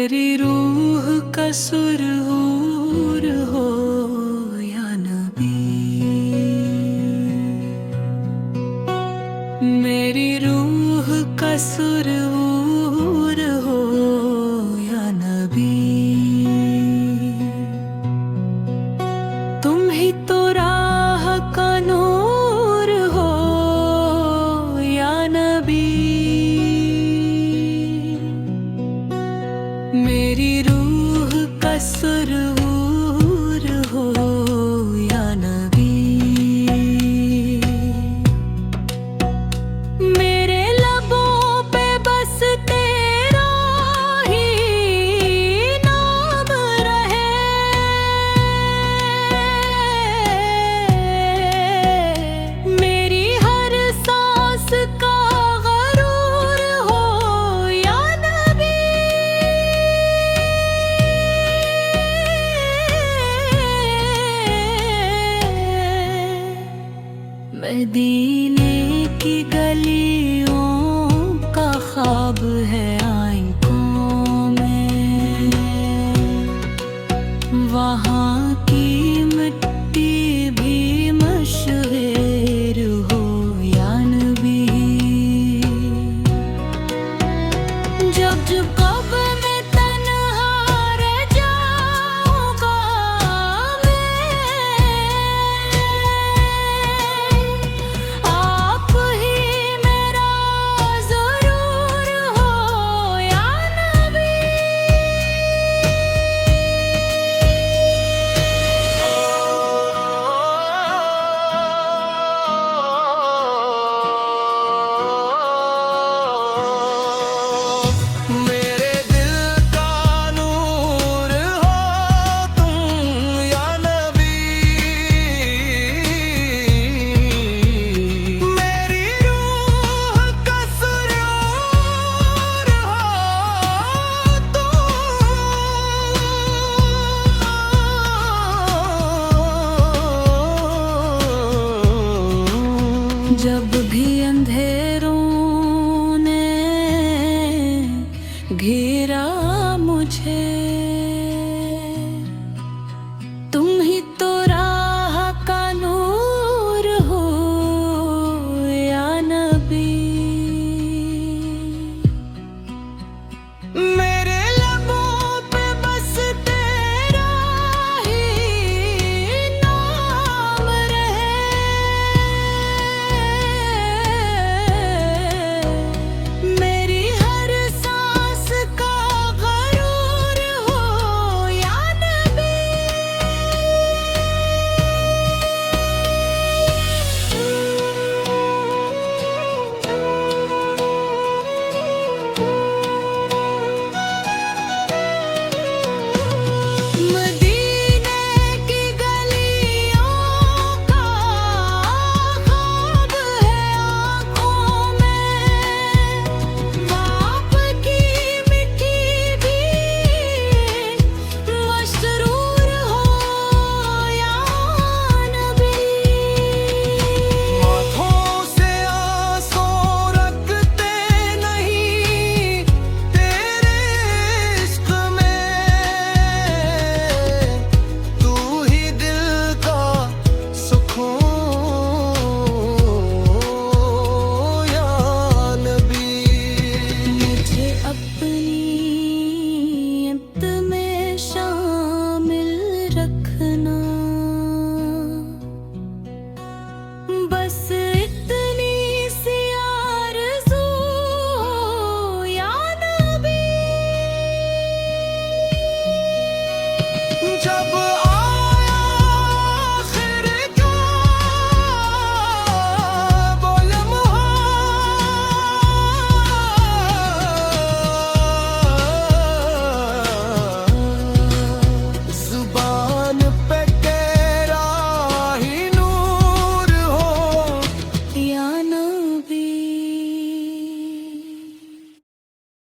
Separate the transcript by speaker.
Speaker 1: मेरी रूह का सुरूर हो या नबी, मेरी रूह का सुरूर हो या नबी, तुम ही तो राह का नूर हो या नबी, मेरी रूह का सुरूर हो या नबी, मेरे लबों पे बस तेरा ही नाम रहे, मेरी हर सांस का गरूर हो या नबी, मदीने की गलियों का ख्वाब है आंखों में, वहाँ की मिट्टी भी मशहूर हो या नबी, जब जब कब्र में तन्हा रह जाऊंगा मैं, आप ही मेरा ज़रूर हो या नबी।
Speaker 2: मेरे दिल का नूर हो तुम या नबी, मेरी रूह का सुरूर हो तुम।
Speaker 1: जब भी अंधेरों ने घेरा मुझे,